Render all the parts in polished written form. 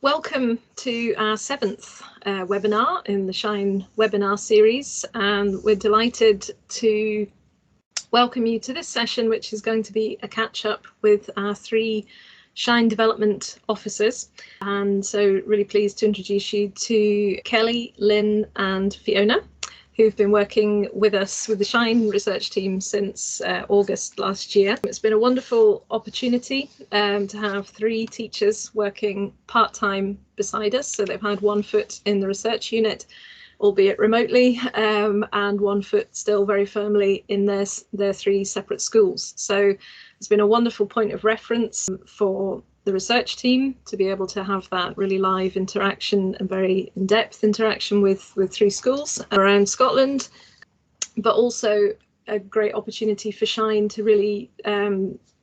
Welcome to our seventh webinar in the Shine webinar series, and we're delighted to welcome you to this session, which is going to be a catch-up with our three Shine development officers. And so really pleased to introduce you to Kelly, Lynn and Fiona, who've been working with us with the Shine research team since August last year. It's been a wonderful opportunity to have three teachers working part-time beside us. So they've had one foot in the research unit, albeit remotely, and one foot still very firmly in their three separate schools. So it's been a wonderful point of reference for the research team to be able to have that really live interaction and very in-depth interaction with three schools around Scotland, but also a great opportunity for Shine to really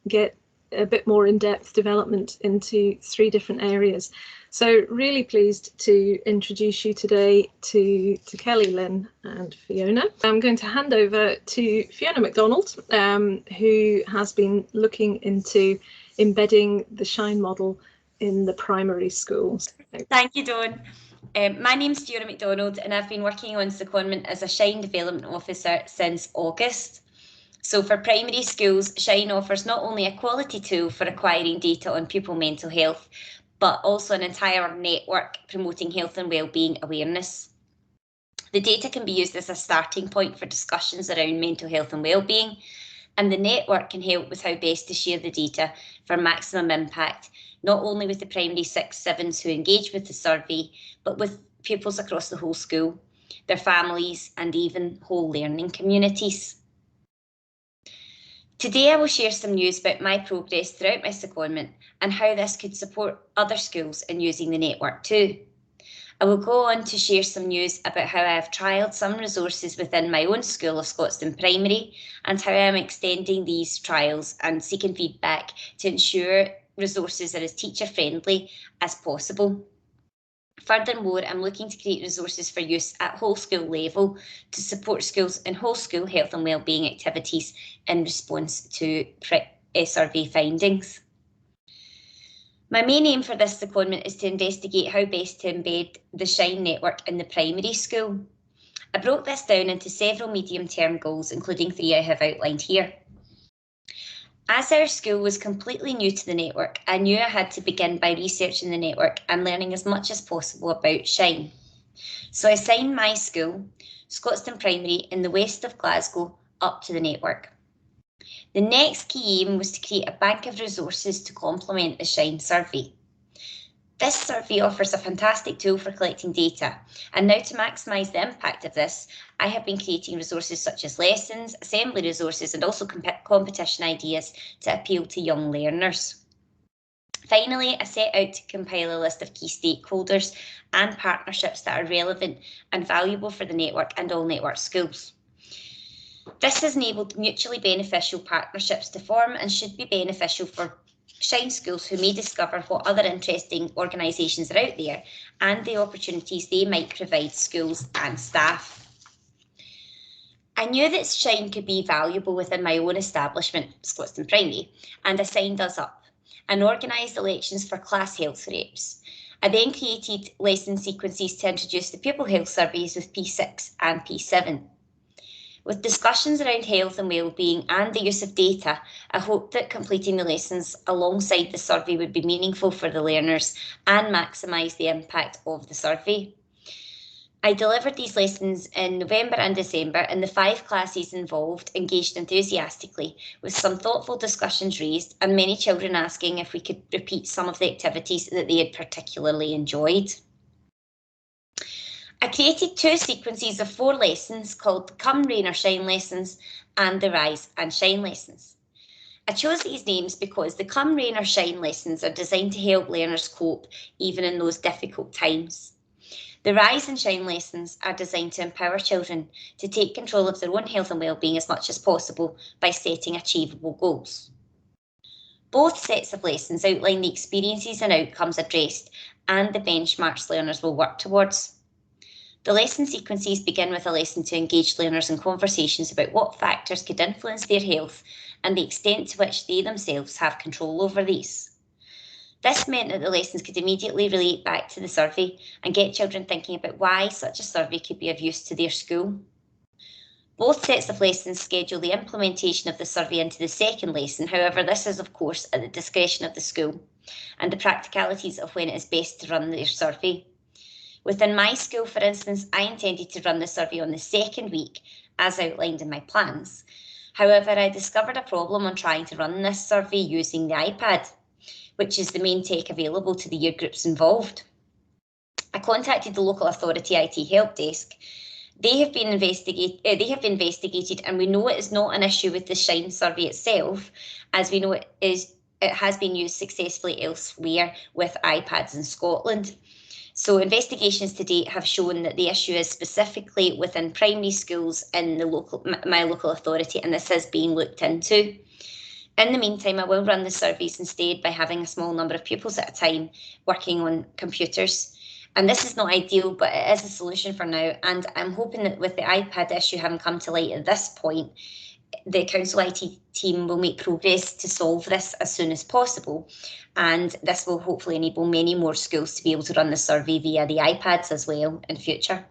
get a bit more in-depth development into three different areas. So really pleased to introduce you today to Kelly, Lynn and Fiona. I'm going to hand over to Fiona MacDonald, who has been looking into embedding the Shine model in the primary schools. Thank you, Dawn. My name's Fiona MacDonald and I've been working on secondment as a Shine Development Officer since August. So for primary schools, Shine offers not only a quality tool for acquiring data on pupil mental health, but also an entire network promoting health and wellbeing awareness. The data can be used as a starting point for discussions around mental health and wellbeing, and the network can help with how best to share the data for maximum impact, not only with the primary 6-7s who engage with the survey, but with pupils across the whole school, their families, and even whole learning communities. Today I will share some news about my progress throughout my secondment and how this could support other schools in using the network too. I will go on to share some news about how I have trialled some resources within my own school of Scotstoun Primary and how I am extending these trials and seeking feedback to ensure resources are as teacher friendly as possible. Furthermore, I'm looking to create resources for use at whole school level to support schools in whole school health and wellbeing activities in response to survey findings. My main aim for this secondment is to investigate how best to embed the Shine network in the primary school. I broke this down into several medium-term goals, including three I have outlined here. As our school was completely new to the network, I knew I had to begin by researching the network and learning as much as possible about Shine. So I signed my school, Scotstoun Primary in the west of Glasgow, up to the network. The next key aim was to create a bank of resources to complement the Shine survey. This survey offers a fantastic tool for collecting data, and now to maximise the impact of this, I have been creating resources such as lessons, assembly resources, and also competition ideas to appeal to young learners. Finally, I set out to compile a list of key stakeholders and partnerships that are relevant and valuable for the network and all network schools. This has enabled mutually beneficial partnerships to form and should be beneficial for Shine schools who may discover what other interesting organisations are out there and the opportunities they might provide schools and staff. I knew that Shine could be valuable within my own establishment, Scotstoun Primary, and I signed us up and organised elections for class health reps. I then created lesson sequences to introduce the pupil health surveys with P6 and P7. With discussions around health and wellbeing and the use of data, I hope that completing the lessons alongside the survey would be meaningful for the learners and maximise the impact of the survey. I delivered these lessons in November and December, and the 5 classes involved engaged enthusiastically with some thoughtful discussions raised and many children asking if we could repeat some of the activities that they had particularly enjoyed. I created 2 sequences of 4 lessons called the Come Rain or Shine lessons and the Rise and Shine lessons. I chose these names because the Come Rain or Shine lessons are designed to help learners cope even in those difficult times. The Rise and Shine lessons are designed to empower children to take control of their own health and wellbeing as much as possible by setting achievable goals. Both sets of lessons outline the experiences and outcomes addressed and the benchmarks learners will work towards. The lesson sequences begin with a lesson to engage learners in conversations about what factors could influence their health and the extent to which they themselves have control over these. This meant that the lessons could immediately relate back to the survey and get children thinking about why such a survey could be of use to their school. Both sets of lessons schedule the implementation of the survey into the second lesson. However, this is of course at the discretion of the school and the practicalities of when it is best to run their survey. Within my school, for instance, I intended to run the survey on the second week, as outlined in my plans. However, I discovered a problem on trying to run this survey using the iPad, which is the main tech available to the year groups involved. I contacted the local authority IT help desk. They have been investigated, and we know it is not an issue with the Shine survey itself, as we know it has been used successfully elsewhere with iPads in Scotland. So investigations to date have shown that the issue is specifically within primary schools in my local authority, and this is being looked into. In the meantime, I will run the surveys instead by having a small number of pupils at a time working on computers. And this is not ideal, but it is a solution for now. And I'm hoping that with the iPad issue having come to light at this point, the council IT team will make progress to solve this as soon as possible. And this will hopefully enable many more schools to be able to run the survey via the iPads as well in future.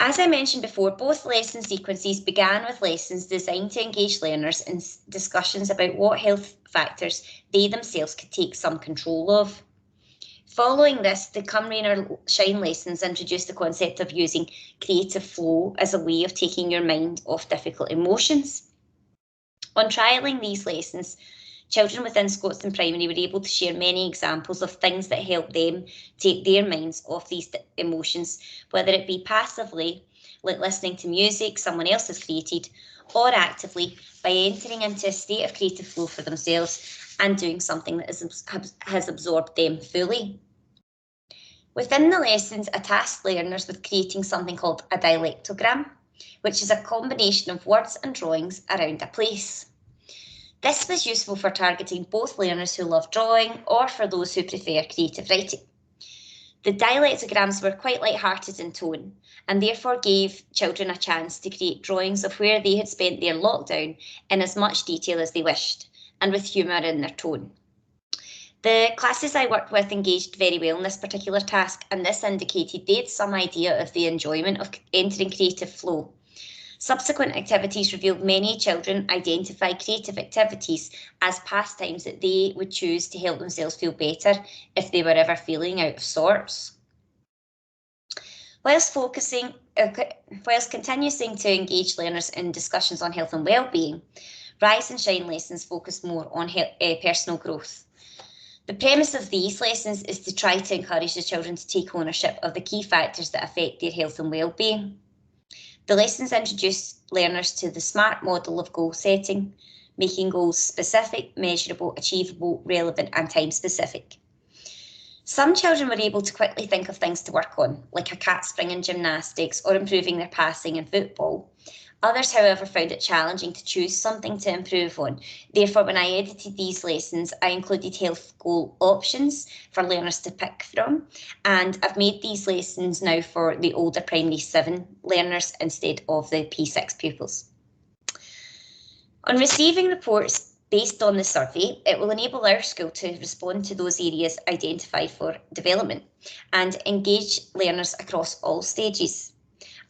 As I mentioned before, both lesson sequences began with lessons designed to engage learners in discussions about what health factors they themselves could take some control of. Following this, the Come Rain or Shine lessons introduced the concept of using creative flow as a way of taking your mind off difficult emotions. On trialling these lessons, children within Scotstoun Primary were able to share many examples of things that help them take their minds off these emotions, whether it be passively, like listening to music someone else has created, or actively by entering into a state of creative flow for themselves and doing something that has absorbed them fully. Within the lessons, I tasked learners with creating something called a dialectogram, which is a combination of words and drawings around a place. This was useful for targeting both learners who love drawing or for those who prefer creative writing. The dialectograms were quite light-hearted in tone and therefore gave children a chance to create drawings of where they had spent their lockdown in as much detail as they wished and with humour in their tone. The classes I worked with engaged very well in this particular task, and this indicated they had some idea of the enjoyment of entering creative flow. Subsequent activities revealed many children identify creative activities as pastimes that they would choose to help themselves feel better if they were ever feeling out of sorts. Whilst continuing to engage learners in discussions on health and well-being, Rise and Shine lessons focus more on personal growth. The premise of these lessons is to try to encourage the children to take ownership of the key factors that affect their health and well-being. The lessons introduce learners to the SMART model of goal setting, making goals specific, measurable, achievable, relevant, and time-specific. Some children were able to quickly think of things to work on, like a cat spring in gymnastics or improving their passing in football. Others, however, found it challenging to choose something to improve on. Therefore, when I edited these lessons, I included health goal options for learners to pick from. And I've made these lessons now for the older primary 7 learners instead of the P6 pupils. On receiving reports based on the survey, it will enable our school to respond to those areas identified for development and engage learners across all stages.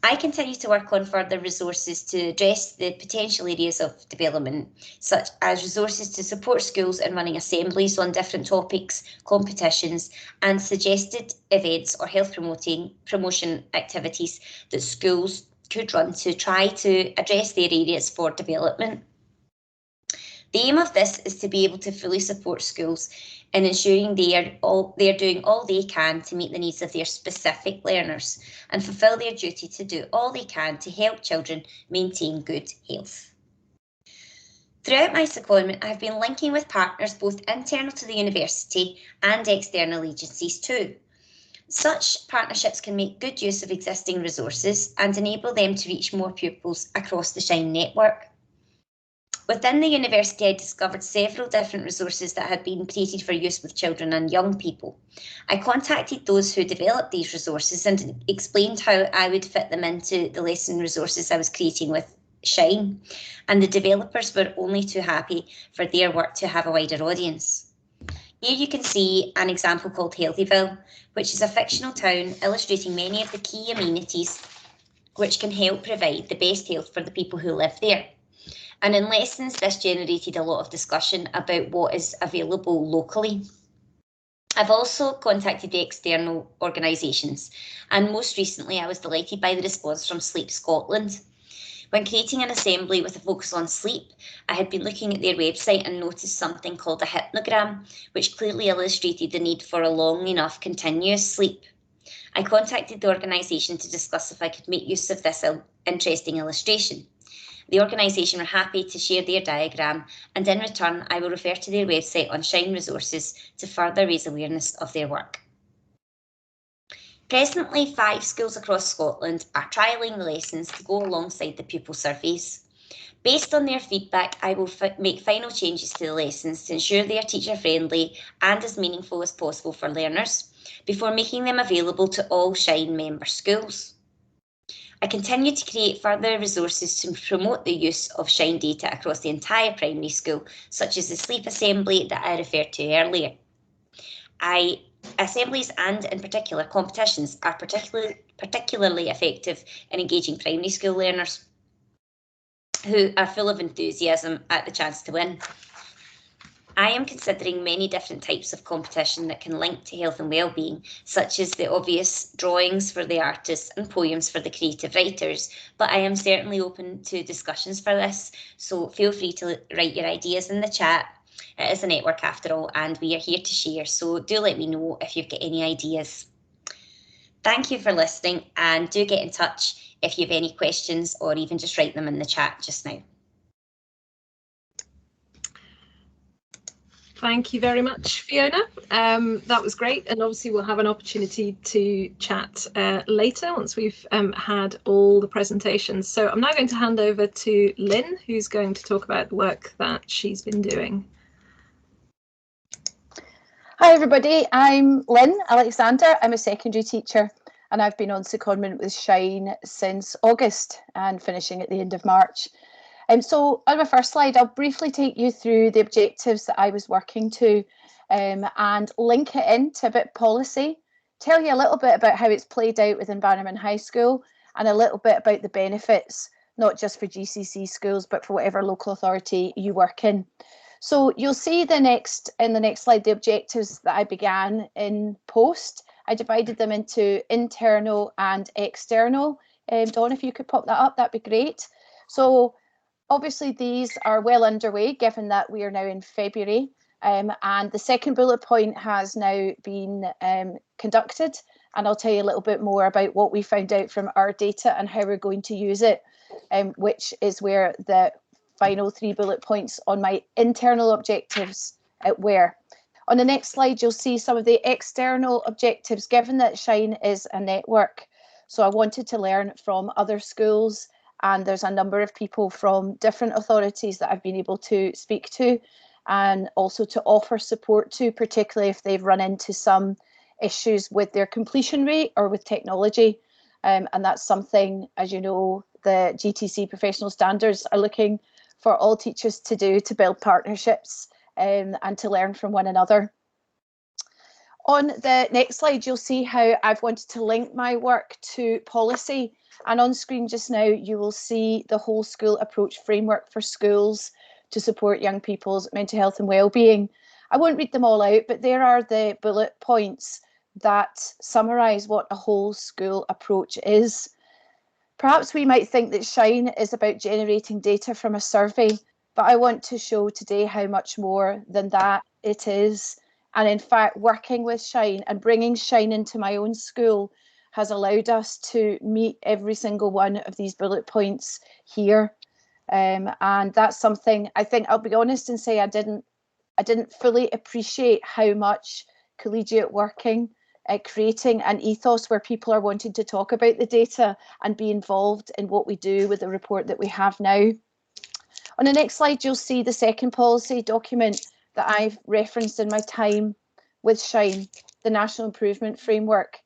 I continue to work on further resources to address the potential areas of development, such as resources to support schools in running assemblies on different topics, competitions, and suggested events or health promotion activities that schools could run to try to address their areas for development. The aim of this is to be able to fully support schools in ensuring they are doing all they can to meet the needs of their specific learners and fulfil their duty to do all they can to help children maintain good health. Throughout my secondment, I've been linking with partners both internal to the university and external agencies too. Such partnerships can make good use of existing resources and enable them to reach more pupils across the Shine network. Within the university, I discovered several different resources that had been created for use with children and young people. I contacted those who developed these resources and explained how I would fit them into the lesson resources I was creating with Shine, and the developers were only too happy for their work to have a wider audience. Here you can see an example called Healthyville, which is a fictional town illustrating many of the key amenities which can help provide the best health for the people who live there. And in lessons, this generated a lot of discussion about what is available locally. I've also contacted the external organisations, and most recently I was delighted by the response from Sleep Scotland. When creating an assembly with a focus on sleep, I had been looking at their website and noticed something called a hypnogram, which clearly illustrated the need for a long enough continuous sleep. I contacted the organisation to discuss if I could make use of this interesting illustration. The organisation were happy to share their diagram, and in return I will refer to their website on Shine Resources to further raise awareness of their work. Presently, 5 schools across Scotland are trialling the lessons to go alongside the pupil surveys. Based on their feedback, I will make final changes to the lessons to ensure they are teacher friendly and as meaningful as possible for learners, before making them available to all Shine member schools. I continue to create further resources to promote the use of Shine data across the entire primary school, such as the sleep assembly that I referred to earlier. Assemblies and, in particular, competitions are particularly effective in engaging primary school learners who are full of enthusiasm at the chance to win. I am considering many different types of competition that can link to health and well-being, such as the obvious drawings for the artists and poems for the creative writers, but I am certainly open to discussions for this, so feel free to write your ideas in the chat. It is a network after all, and we are here to share, so do let me know if you've got any ideas. Thank you for listening, and do get in touch if you have any questions, or even just write them in the chat just now. Thank you very much, Fiona. That was great, and obviously we'll have an opportunity to chat later once we've had all the presentations. So I'm now going to hand over to Lynn, who's going to talk about the work that she's been doing. Hi everybody, I'm Lynn Alexander. I'm a secondary teacher and I've been on secondment with Shine since August and finishing at the end of March. So on my first slide, I'll briefly take you through the objectives that I was working to and link it into a bit policy, tell you a little bit about how it's played out within Bannerman High School and a little bit about the benefits, not just for GCC schools, but for whatever local authority you work in. So you'll see in the next slide the objectives that I began in post. I divided them into internal and external. Dawn, if you could pop that up, that'd be great. So obviously these are well underway, given that we are now in February, and the second bullet point has now been conducted, and I'll tell you a little bit more about what we found out from our data and how we're going to use it, which is where the final 3 bullet points on my internal objectives were. On the next slide, you'll see some of the external objectives, given that Shine is a network. So I wanted to learn from other schools, and there's a number of people from different authorities that I've been able to speak to and also to offer support to, particularly if they've run into some issues with their completion rate or with technology. And that's something, as you know, the GTC professional standards are looking for all teachers to do, to build partnerships and to learn from one another. On the next slide, you'll see how I've wanted to link my work to policy. And on screen just now, you will see the whole school approach framework for schools to support young people's mental health and well-being. I won't read them all out, but there are the bullet points that summarise what a whole school approach is. Perhaps we might think that Shine is about generating data from a survey, but I want to show today how much more than that it is. And in fact, working with Shine and bringing Shine into my own school has allowed us to meet every single one of these bullet points here. And that's something I think I'll be honest and say I didn't fully appreciate how much collegiate working creating an ethos where people are wanting to talk about the data and be involved in what we do with the report that we have now. On the next slide, you'll see the second policy document that I've referenced in my time with Shine, the National Improvement Framework,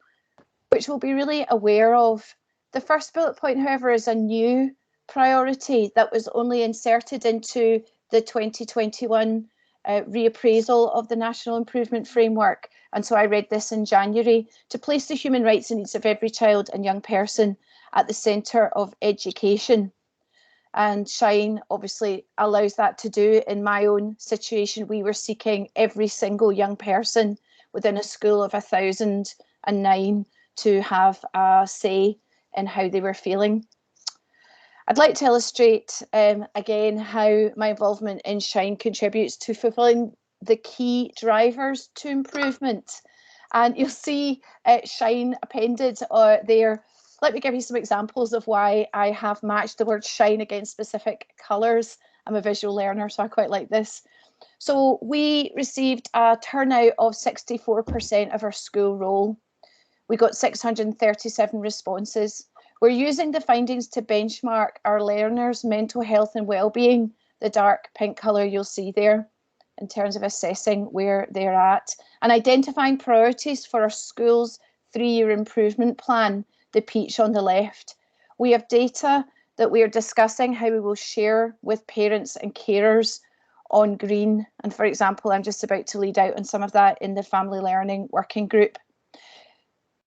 which we'll be really aware of. The first bullet point, however, is a new priority that was only inserted into the 2021 reappraisal of the National Improvement Framework. And so I read this in January, to place the human rights and needs of every child and young person at the centre of education. And Shine obviously allows that to do. In my own situation, we were seeking every single young person within a school of 1,009 to have a say in how they were feeling. I'd like to illustrate again how my involvement in Shine contributes to fulfilling the key drivers to improvement. And you'll see Shine appended there. Let me give you some examples of why I have matched the word shine against specific colours. I'm a visual learner, so I quite like this. So we received a turnout of 64% of our school roll. We got 637 responses. We're using the findings to benchmark our learners' mental health and well-being, the dark pink colour you'll see there, in terms of assessing where they're at, and identifying priorities for our school's 3-year improvement plan, the peach on the left. We have data that we are discussing how we will share with parents and carers on green. And for example, I'm just about to lead out on some of that in the Family Learning Working Group.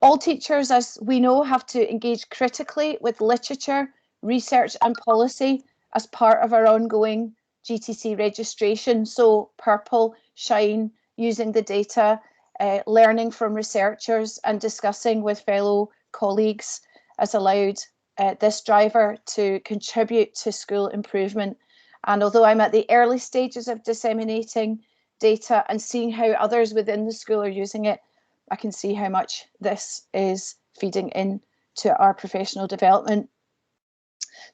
All teachers, as we know, have to engage critically with literature, research and policy as part of our ongoing GTC registration. So purple, shine, using the data, learning from researchers and discussing with fellow colleagues has allowed this driver to contribute to school improvement. And although I'm at the early stages of disseminating data and seeing how others within the school are using it, I can see how much this is feeding into our professional development.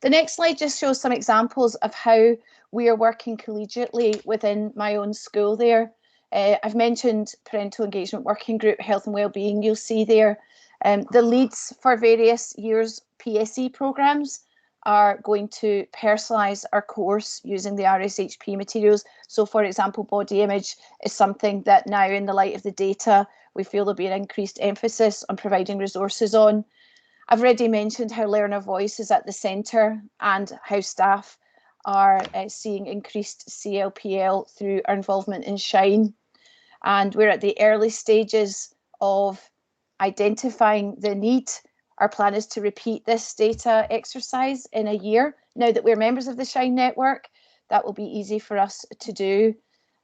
The next slide just shows some examples of how we are working collegiately within my own school there. I've mentioned Parental Engagement Working Group, Health and Wellbeing. You'll see there the leads for various years PSE programmes are going to personalise our course using the RSHP materials. So for example, body image is something that now, in the light of the data, we feel there'll be an increased emphasis on providing resources on. I've already mentioned how learner voice is at the centre and how staff are seeing increased CLPL through our involvement in Shine. And we're at the early stages of identifying the need. Our plan is to repeat this data exercise in a year. Now that we're members of the Shine network, that will be easy for us to do.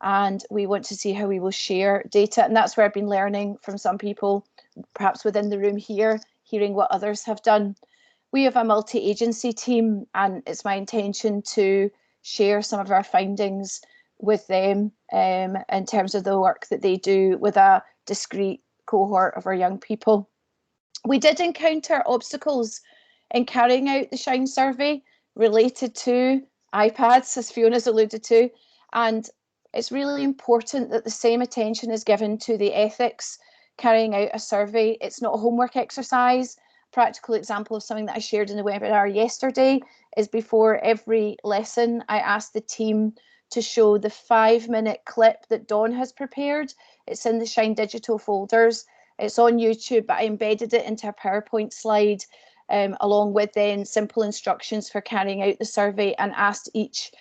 And we want to see how we will share data. And that's where I've been learning from some people, perhaps within the room here, hearing what others have done. We have a multi-agency team, and it's my intention to share some of our findings with them in terms of the work that they do with a discrete cohort of our young people. We did encounter obstacles in carrying out the Shine survey related to iPads, as Fiona's alluded to, and it's really important that the same attention is given to the ethics carrying out a survey. It's not a homework exercise. Practical example of something that I shared in the webinar yesterday is before every lesson, I asked the team to show the 5-minute clip that Dawn has prepared. It's in the Shine Digital folders. It's on YouTube, but I embedded it into a PowerPoint slide along with then simple instructions for carrying out the survey, and asked each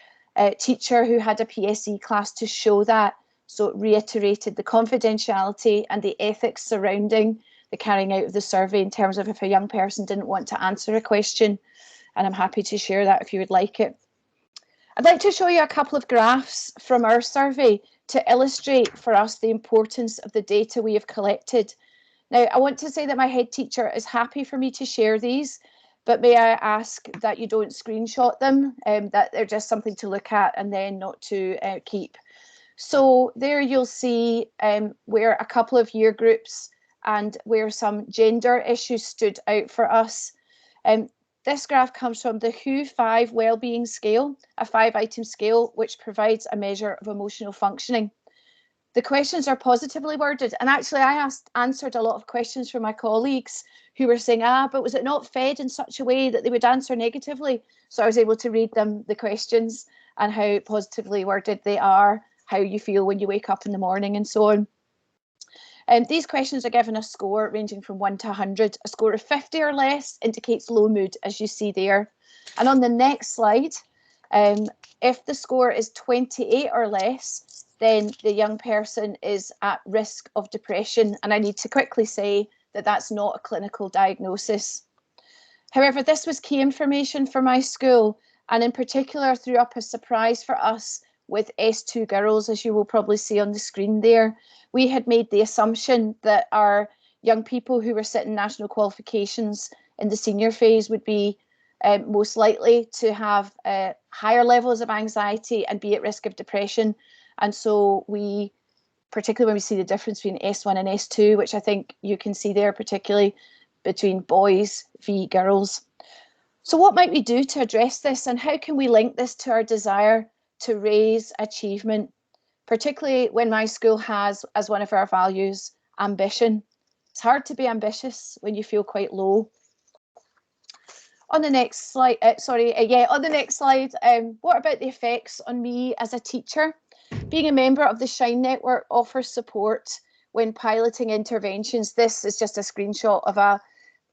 teacher who had a PSE class to show that. So it reiterated the confidentiality and the ethics surrounding the carrying out of the survey in terms of if a young person didn't want to answer a question. And I'm happy to share that if you would like it. I'd like to show you a couple of graphs from our survey to illustrate for us the importance of the data we have collected. Now, I want to say that my head teacher is happy for me to share these, but may I ask that you don't screenshot them, that they're just something to look at and then not to keep. So there you'll see where a couple of year groups and where some gender issues stood out for us. This graph comes from the WHO 5 Wellbeing Scale, a 5-item scale which provides a measure of emotional functioning. The questions are positively worded, and actually I answered a lot of questions from my colleagues who were saying, but was it not fed in such a way that they would answer negatively? So I was able to read them the questions and how positively worded they are, how you feel when you wake up in the morning and so on. These questions are given a score ranging from 1 to 100. A score of 50 or less indicates low mood, as you see there. And on the next slide, if the score is 28 or less, then the young person is at risk of depression. And I need to quickly say that that's not a clinical diagnosis. However, this was key information for my school, and in particular threw up a surprise for us with S2 girls, as you will probably see on the screen there. We had made the assumption that our young people who were sitting national qualifications in the senior phase would be most likely to have higher levels of anxiety and be at risk of depression. And so we, particularly when we see the difference between S1 and S2, which I think you can see there, particularly between boys v girls. So what might we do to address this, and how can we link this to our desire to raise achievement, particularly when my school has, as one of our values, ambition? It's hard to be ambitious when you feel quite low. On the next slide, on the next slide, what about the effects on me as a teacher? Being a member of the Shine Network offers support when piloting interventions. This is just a screenshot of a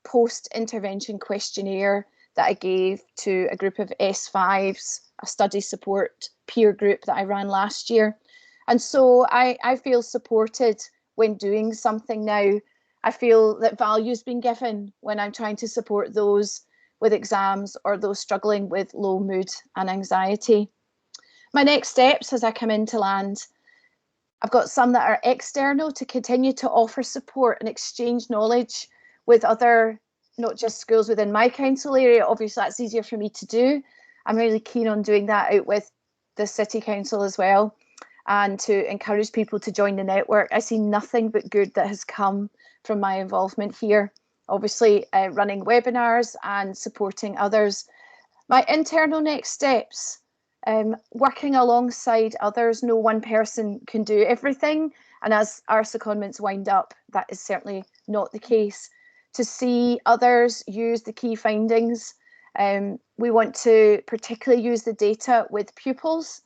post-intervention questionnaire that I gave to a group of S5s, a study support peer group that I ran last year. And so I feel supported when doing something now. I feel that value is being given when I'm trying to support those with exams or those struggling with low mood and anxiety. My next steps as I come into LAND, I've got some that are external to continue to offer support and exchange knowledge with other, not just schools within my council area. Obviously that's easier for me to do. I'm really keen on doing that out with the City Council as well, and to encourage people to join the network. I see nothing but good that has come from my involvement here. Obviously running webinars and supporting others. My internal next steps, working alongside others. No one person can do everything, and as our secondments wind up, that is certainly not the case. To see others use the key findings, we want to particularly use the data with pupils.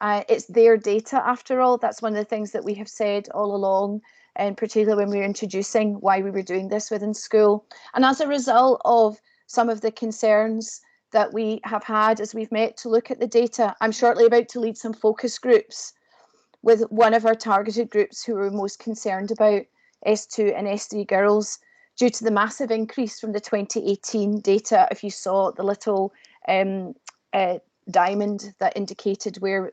It's their data after all. That's one of the things that we have said all along, and particularly when we were introducing why we were doing this within school. And as a result of some of the concerns that we have had as we've met to look at the data, I'm shortly about to lead some focus groups with one of our targeted groups who are most concerned about S2 and S3 girls due to the massive increase from the 2018 data. If you saw the little diamond that indicated where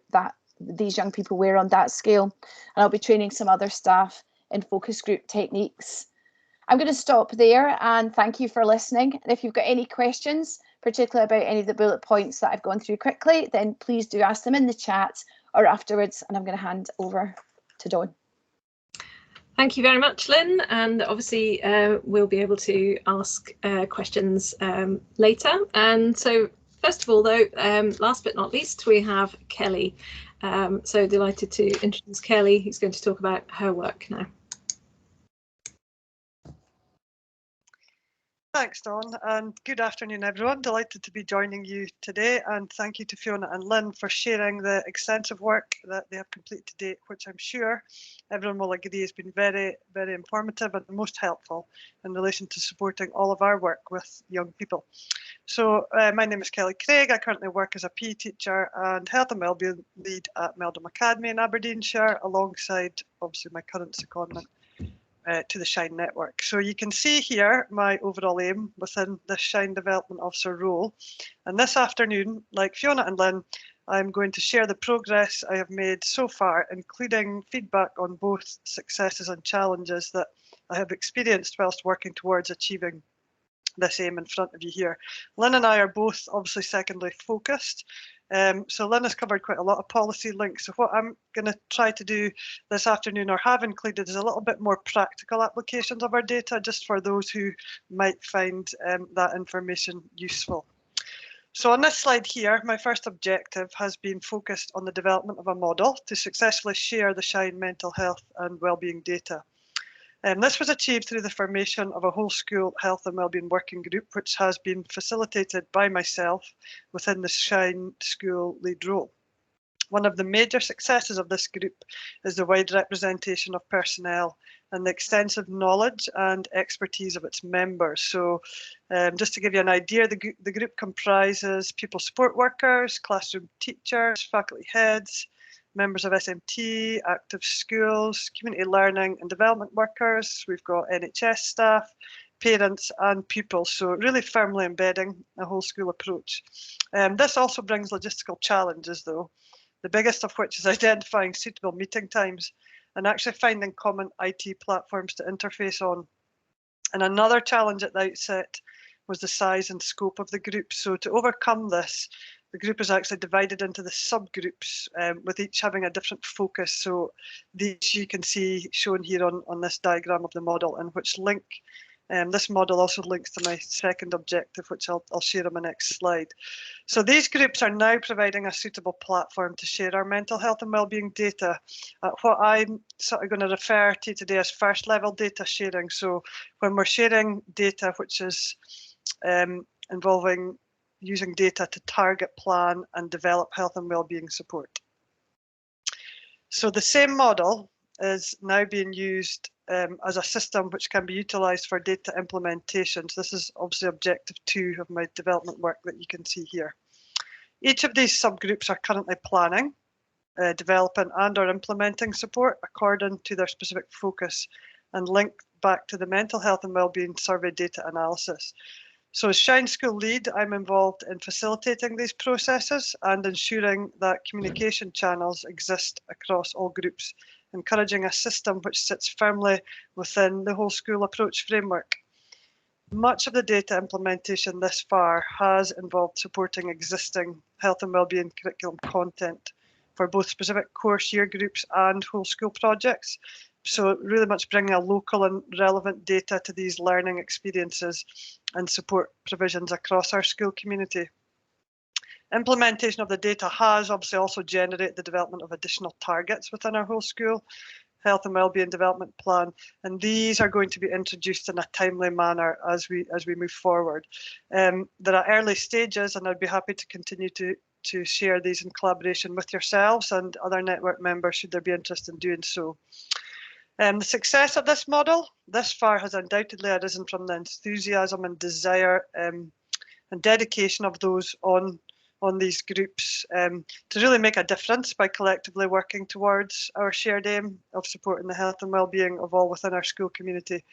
these young people were on that scale. And I'll be training some other staff in focus group techniques. I'm going to stop there and thank you for listening. And if you've got any questions, particularly about any of the bullet points that I've gone through quickly, then please do ask them in the chat or afterwards, and I'm going to hand over to Dawn. Thank you very much, Lynn, and obviously we'll be able to ask questions later. And so first of all, though, last but not least, we have Kelly. So delighted to introduce Kelly, who's going to talk about her work now. Thanks, Dawn, and good afternoon, everyone. Delighted to be joining you today, and thank you to Fiona and Lynn for sharing the extensive work that they have completed to date, which I'm sure everyone will agree has been very, very informative and most helpful in relation to supporting all of our work with young people. So my name is Kelly Craig. I currently work as a PE teacher and health and wellbeing lead at Meldrum Academy in Aberdeenshire, alongside obviously my current secondment to the Shine Network. So you can see here my overall aim within the Shine Development Officer role. And this afternoon, like Fiona and Lynn, I'm going to share the progress I have made so far, including feedback on both successes and challenges that I have experienced whilst working towards achieving this aim in front of you here. Lynn and I are both obviously secondary focused. So Lynn has covered quite a lot of policy links. So what I'm going to try to do this afternoon, or have included, is a little bit more practical applications of our data, just for those who might find that information useful. So on this slide here, my first objective has been focused on the development of a model to successfully share the Shine mental health and wellbeing data. This was achieved through the formation of a whole school health and wellbeing working group, which has been facilitated by myself within the Shine school lead role. One of the major successes of this group is the wide representation of personnel and the extensive knowledge and expertise of its members. So just to give you an idea, the group comprises pupil support workers, classroom teachers, faculty heads, members of SMT, active schools, community learning and development workers. We've got NHS staff, parents and pupils, so really firmly embedding a whole school approach. This also brings logistical challenges though, the biggest of which is identifying suitable meeting times and actually finding common IT platforms to interface on. And another challenge at the outset was the size and scope of the group. So to overcome this, the group is actually divided into the subgroups, with each having a different focus. So these you can see shown here on this diagram of the model, and which link. This model also links to my second objective, which I'll share on my next slide. So these groups are now providing a suitable platform to share our mental health and wellbeing data, what I'm sort of going to refer to today as first level data sharing. So when we're sharing data which is involving using data to target, plan and develop health and wellbeing support. So the same model is now being used as a system which can be utilised for data implementation. So this is obviously objective 2 of my development work that you can see here. Each of these subgroups are currently planning, developing and or implementing support according to their specific focus and linked back to the mental health and wellbeing survey data analysis. So as Shine School lead, I'm involved in facilitating these processes and ensuring that communication channels exist across all groups, encouraging a system which sits firmly within the whole school approach framework. Much of the data implementation this far has involved supporting existing health and wellbeing curriculum content for both specific course year groups and whole school projects. So really much bringing a local and relevant data to these learning experiences and support provisions across our school community. Implementation of the data has obviously also generated the development of additional targets within our whole school health and wellbeing development plan, and these are going to be introduced in a timely manner as we move forward. There are early stages, and I'd be happy to continue to share these in collaboration with yourselves and other network members should there be interest in doing so. The success of this model this far has undoubtedly arisen from the enthusiasm and desire and dedication of those on these groups to really make a difference by collectively working towards our shared aim of supporting the health and wellbeing of all within our school community.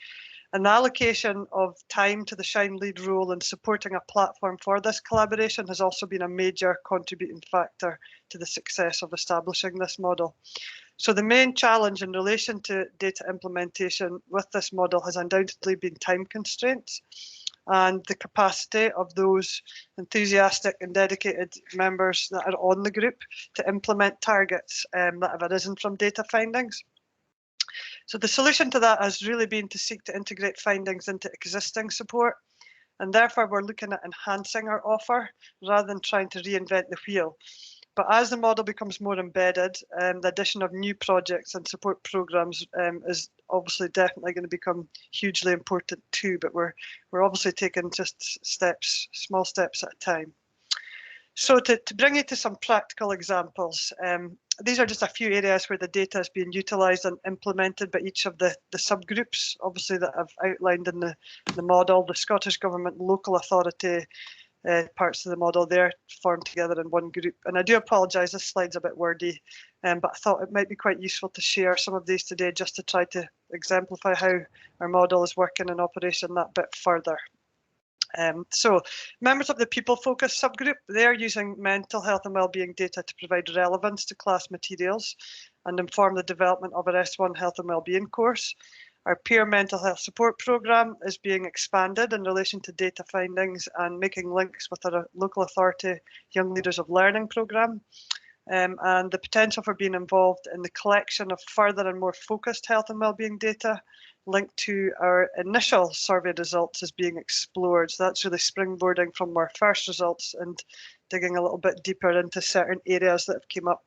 And the allocation of time to the Shine lead role in supporting a platform for this collaboration has also been a major contributing factor to the success of establishing this model. So the main challenge in relation to data implementation with this model has undoubtedly been time constraints and the capacity of those enthusiastic and dedicated members that are on the group to implement targets that have arisen from data findings. So the solution to that has really been to seek to integrate findings into existing support, and therefore we're looking at enhancing our offer rather than trying to reinvent the wheel. But as the model becomes more embedded, the addition of new projects and support programs is obviously definitely going to become hugely important too, but we're obviously taking just small steps at a time. So to bring you to some practical examples, these are just a few areas where the data is being utilised and implemented by each of the subgroups, obviously that I've outlined in the model. The Scottish Government local authority parts of the model, they're formed together in one group. And I do apologise, this slide's a bit wordy, but I thought it might be quite useful to share some of these today just to try to exemplify how our model is working in operation that bit further. So members of the people focused subgroup, they're using mental health and wellbeing data to provide relevance to class materials and inform the development of our S1 health and wellbeing course. Our peer mental health support programme is being expanded in relation to data findings and making links with our local authority Young Leaders of Learning programme. And the potential for being involved in the collection of further and more focused health and wellbeing data linked to our initial survey results is being explored. So that's really springboarding from our first results and digging a little bit deeper into certain areas that have come up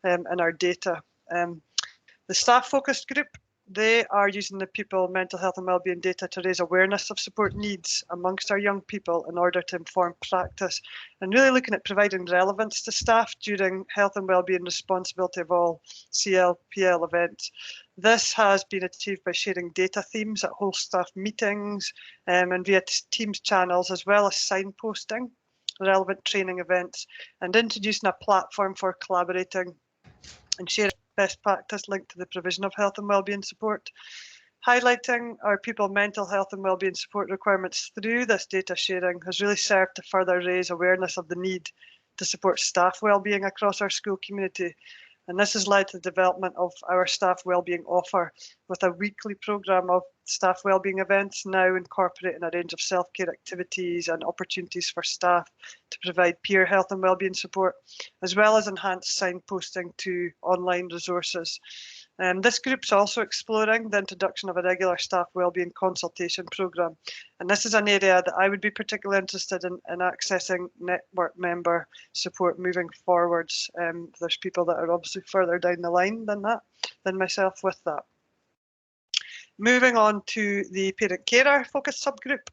in our data. The staff focused group, they are using the people mental health and wellbeing data to raise awareness of support needs amongst our young people in order to inform practice and really looking at providing relevance to staff during health and wellbeing responsibility of all CLPL events. This has been achieved by sharing data themes at whole staff meetings and via Teams channels, as well as signposting relevant training events and introducing a platform for collaborating and share best practice linked to the provision of health and wellbeing support. Highlighting our people mental health and wellbeing support requirements through this data sharing has really served to further raise awareness of the need to support staff wellbeing across our school community. And this has led to the development of our staff wellbeing offer, with a weekly programme of staff wellbeing events now incorporating a range of self-care activities and opportunities for staff to provide peer health and wellbeing support, as well as enhanced signposting to online resources. This group's also exploring the introduction of a regular staff wellbeing consultation programme, and this is an area that I would be particularly interested in accessing network member support moving forwards. There's people that are obviously further down the line than myself with that. Moving on to the parent carer focused subgroup.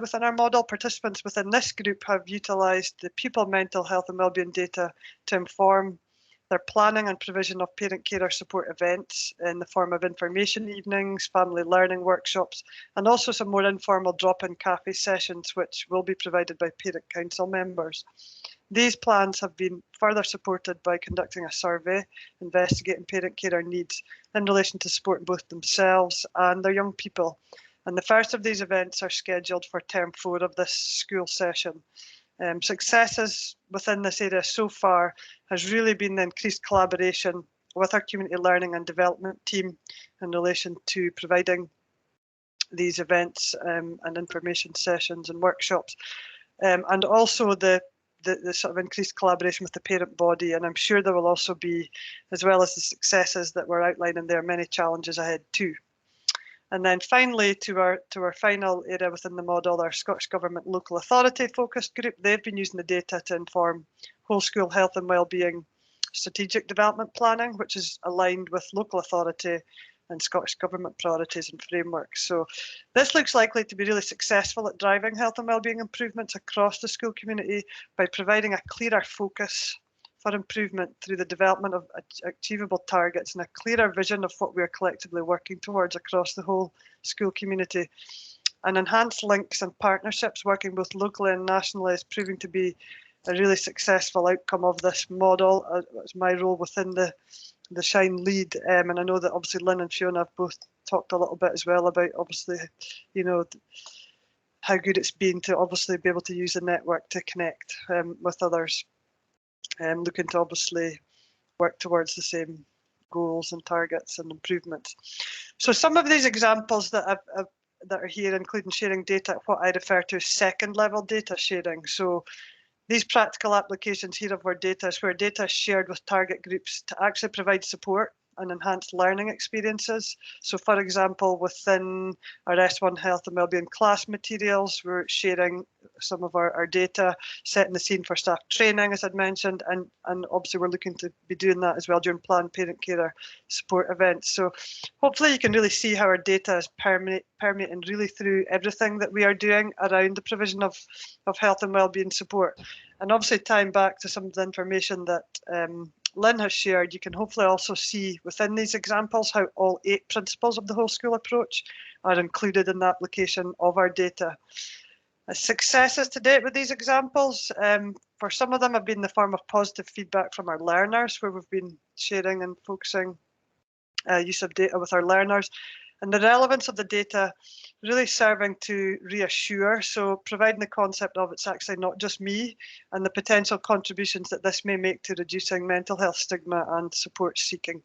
Within our model, participants within this group have utilised the pupil mental health and wellbeing data to inform their planning and provision of parent carer support events in the form of information evenings, family learning workshops, and also some more informal drop-in cafe sessions, which will be provided by parent council members. These plans have been further supported by conducting a survey investigating parent carer needs in relation to supporting both themselves and their young people. And the first of these events are scheduled for term 4 of this school session. Successes within this area so far has really been the increased collaboration with our community learning and development team in relation to providing these events and information sessions and workshops, and also the sort of increased collaboration with the parent body. And I'm sure there will also be, as well as the successes that we're outlining there, many challenges ahead too. And then finally, to our final area within the model, our Scottish Government Local Authority focused group. They've been using the data to inform whole school health and wellbeing strategic development planning, which is aligned with local authority and Scottish Government priorities and frameworks. So this looks likely to be really successful at driving health and wellbeing improvements across the school community by providing a clearer focus for improvement through the development of achievable targets and a clearer vision of what we are collectively working towards across the whole school community. And enhanced links and partnerships working both locally and nationally is proving to be a really successful outcome of this model. It's my role within the Shine lead, and I know that obviously Lynn and Fiona have both talked a little bit as well about obviously, you know, how good it's been to obviously be able to use the network to connect with others. Looking to obviously work towards the same goals and targets and improvements. So some of these examples that are here, including sharing data, what I refer to as second level data sharing. So these practical applications here of our data is where data is shared with target groups to actually provide support and enhanced learning experiences. So for example, within our S1 Health and Wellbeing class materials, we're sharing some of our data, setting the scene for staff training, as I'd mentioned, and obviously we're looking to be doing that as well during planned parent carer support events. So hopefully you can really see how our data is permeating really through everything that we are doing around the provision of health and wellbeing support. And obviously tying back to some of the information that Lynn has shared, you can hopefully also see within these examples how all 8 principles of the whole school approach are included in the application of our data. Successes to date with these examples, for some of them have been in the form of positive feedback from our learners, where we've been sharing and focusing use of data with our learners. And the relevance of the data really serving to reassure, so providing the concept of it's actually not just me, and the potential contributions that this may make to reducing mental health stigma and support seeking.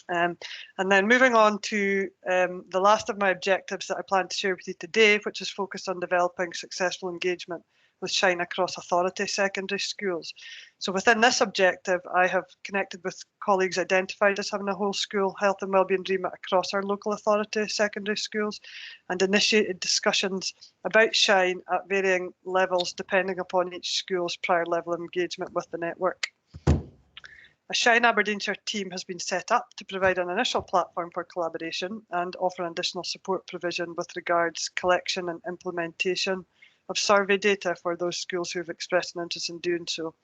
And then moving on to the last of my objectives that I plan to share with you today, which is focused on developing successful engagement with Shine across authority secondary schools. So within this objective, I have connected with colleagues identified as having a whole school health and wellbeing remit across our local authority secondary schools, and initiated discussions about Shine at varying levels depending upon each school's prior level of engagement with the network. A Shine Aberdeenshire team has been set up to provide an initial platform for collaboration and offer an additional support provision with regards collection and implementation of survey data for those schools who have expressed an interest in doing so.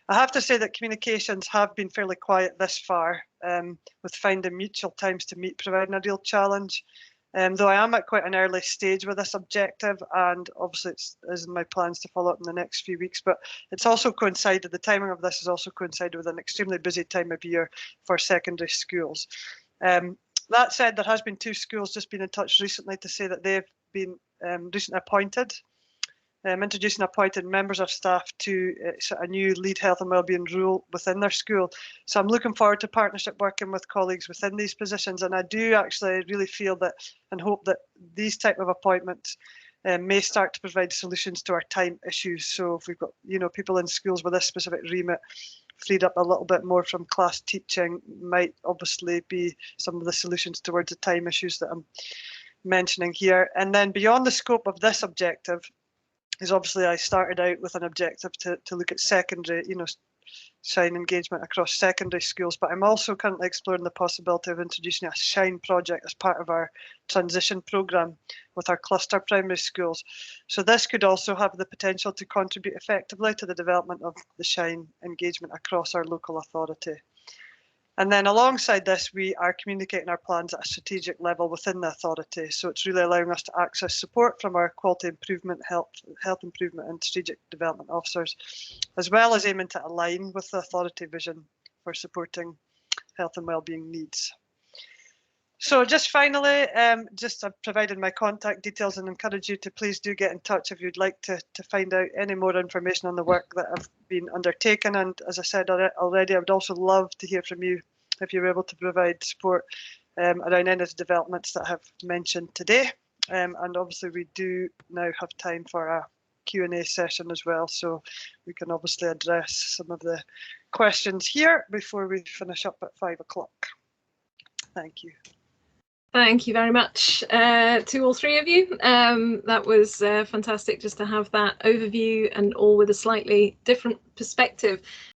I have to say that communications have been fairly quiet this far, with finding mutual times to meet providing a real challenge. Though I am at quite an early stage with this objective, and obviously it is in my plans to follow up in the next few weeks, but it's also coincided, the timing of this has also coincided with an extremely busy time of year for secondary schools. That said, there has been 2 schools just been in touch recently to say that they've been recently appointed, introducing appointed members of staff to a new lead health and wellbeing role within their school. So I'm looking forward to partnership working with colleagues within these positions, and I do actually really feel that and hope that these type of appointments may start to provide solutions to our time issues. So if we've got people in schools with this specific remit freed up a little bit more from class teaching, might obviously be some of the solutions towards the time issues that I'm mentioning here. And then beyond the scope of this objective is obviously I started out with an objective to look at secondary, Shine engagement across secondary schools, but I'm also currently exploring the possibility of introducing a Shine project as part of our transition programme with our cluster primary schools. So this could also have the potential to contribute effectively to the development of the Shine engagement across our local authority. And then alongside this, we are communicating our plans at a strategic level within the authority. So it's really allowing us to access support from our quality improvement, health improvement and strategic development officers, as well as aiming to align with the authority vision for supporting health and wellbeing needs. So just finally, I've provided my contact details and encourage you to please do get in touch if you'd like to find out any more information on the work that have been undertaken. And as I said already, I would also love to hear from you if you're able to provide support around any of the developments that I have mentioned today. And obviously we do now have time for a Q&A session as well, so we can obviously address some of the questions here before we finish up at 5 o'clock. Thank you. Thank you very much to all 3 of you. That was fantastic just to have that overview and all with a slightly different perspective.